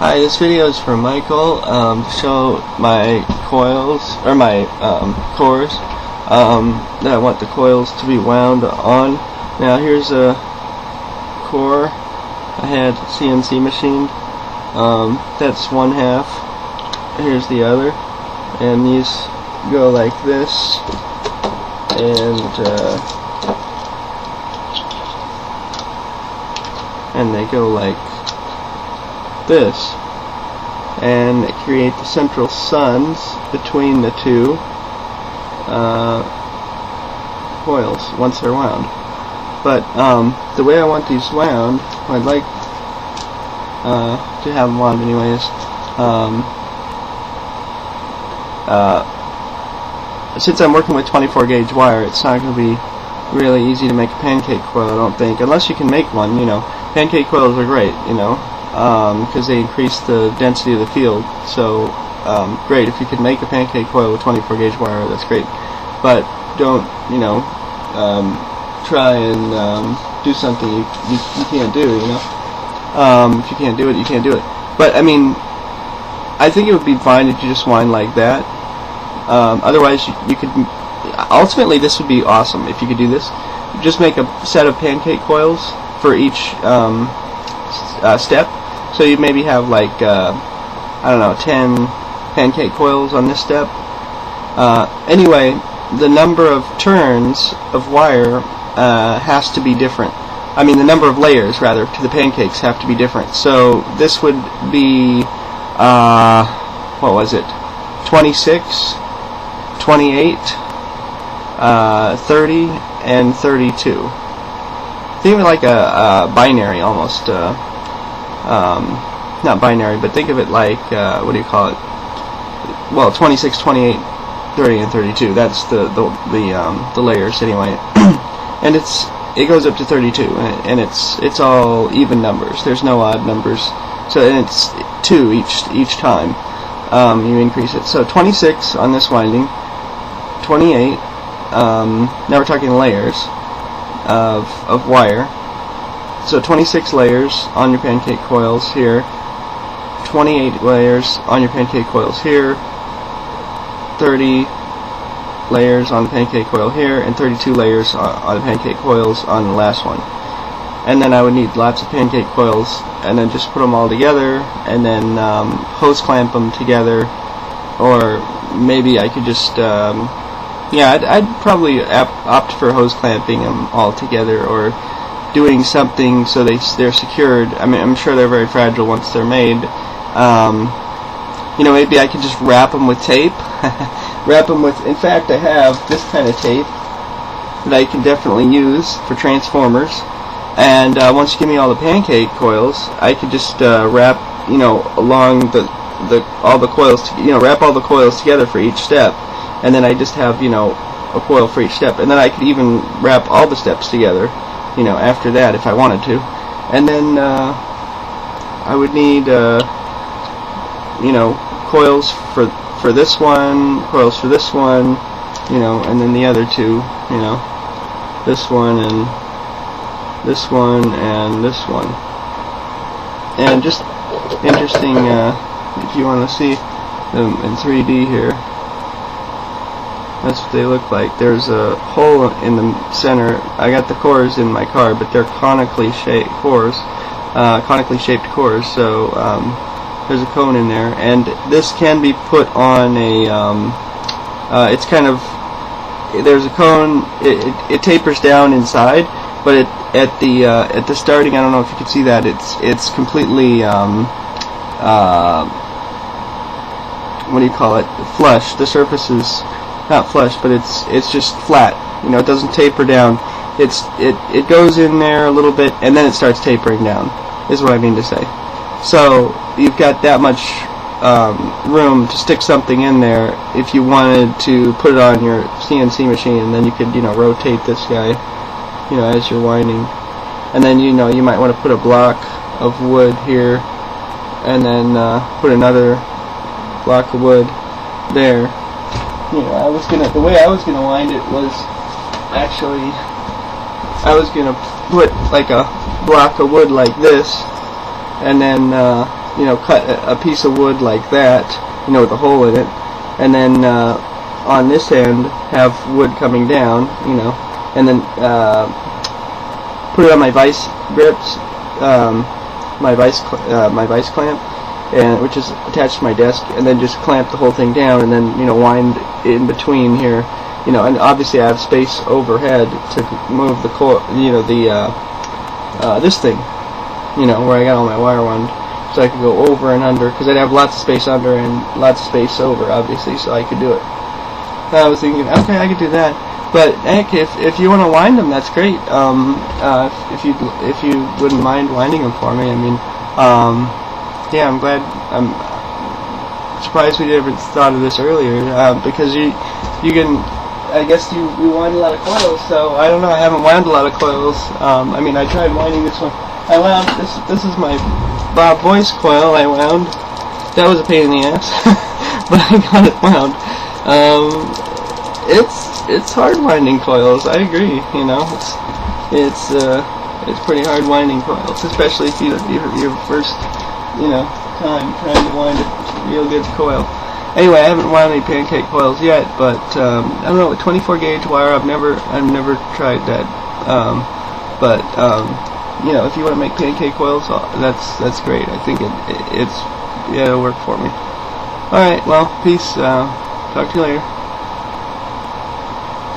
Hi, this video is for Michael to show my coils, or my cores, that I want the coils to be wound on. Now here's a core I had CNC machined. That's one half. Here's the other. And these go like this. And they go like this, and create the central suns between the two coils once they're wound. But the way I want these wound, I'd like to have them wound anyways. Since I'm working with 24 gauge wire, it's not going to be really easy to make a pancake coil, I don't think, unless you can make one. You know, pancake coils are great, you know, because they increase the density of the field. So great, if you could make a pancake coil with 24 gauge wire, that's great. But don't, you know, try and do something you can't do, you know. If you can't do it, you can't do it. But I mean, I think it would be fine if you just wind like that. Otherwise, you could. Ultimately, this would be awesome if you could do this. Just make a set of pancake coils for each step. So you maybe have like I don't know, 10 pancake coils on this step. Anyway, the number of turns of wire has to be different. I mean, the number of layers, rather, to the pancakes have to be different. So this would be what was it? 26, 28, 30, and 32. Think of it like a binary almost. Not binary, but think of it like, what do you call it? Well, 26, 28, 30, and 32. That's the layers anyway. And it goes up to 32, and it's all even numbers. There's no odd numbers. So and it's 2 each time you increase it. So 26 on this winding, 28. Now we're talking layers of wire. So 26 layers on your pancake coils here, 28 layers on your pancake coils here, 30 layers on the pancake coil here, and 32 layers on the pancake coils on the last one. And then I would need lots of pancake coils, and then just put them all together, and then hose clamp them together, or maybe I could just yeah, I'd probably opt for hose clamping them all together, or doing something so they're secured. I mean, I'm sure they're very fragile once they're made. You know, maybe I could just wrap them with tape. Wrap them with, in fact, I have this kind of tape that I can definitely use for transformers. And once you give me all the pancake coils, I could just wrap, you know, along all the coils, you know, wrap all the coils together for each step. And then I just have, you know, a coil for each step. And then I could even wrap all the steps together, you know, after that if I wanted to. And then I would need, you know, coils for this one, coils for this one, you know, and then the other two, you know, this one and this one and this one. And just interesting, if you want to see them in 3D here. That's what they look like. There's a hole in the center. I got the cores in my car, but they're conically shaped cores. So there's a cone in there, and this can be put on a. It's kind of, there's a cone. It tapers down inside, but at the starting, I don't know if you can see that. It's completely what do you call it? Flush. The surface is not flush, but it's just flat. You know, it doesn't taper down. It goes in there a little bit, and then it starts tapering down, is what I mean to say. So you've got that much room to stick something in there if you wanted to put it on your CNC machine, and then you could, you know, rotate this guy, you know, as you're winding. And then, you know, you might want to put a block of wood here, and then put another block of wood there. You know, the way I was gonna wind it was actually, I was gonna put like a block of wood like this, and then you know, cut a piece of wood like that, you know, with a hole in it, and then on this end have wood coming down, you know, and then put it on my vice grips, my vice clamp, and which is attached to my desk, and then just clamp the whole thing down, and then, you know, wind in between here, you know, and obviously I have space overhead to move the you know, the this thing, you know, where I got all my wire wound, so I could go over and under, because I'd have lots of space under and lots of space over, obviously, so I could do it. I was thinking, okay, I could do that. But heck, if you want to wind them, that's great. If you wouldn't mind winding them for me, I mean, yeah, I'm glad. I'm surprised we never thought of this earlier, because you can, I guess you wind a lot of coils. So I don't know. I haven't wound a lot of coils. I mean, I tried winding this one. I wound this. This is my Bob Voice coil. I wound. That was a pain in the ass, but I got it wound. It's hard winding coils. I agree. You know, it's pretty hard winding coils, especially if your first, you know, time trying to wind a real good coil. Anyway, I haven't wound any pancake coils yet, but I don't know, with 24 gauge wire, I've never tried that. You know, if you want to make pancake coils, that's great. I think it'll work for me. All right, well, peace. Talk to you later.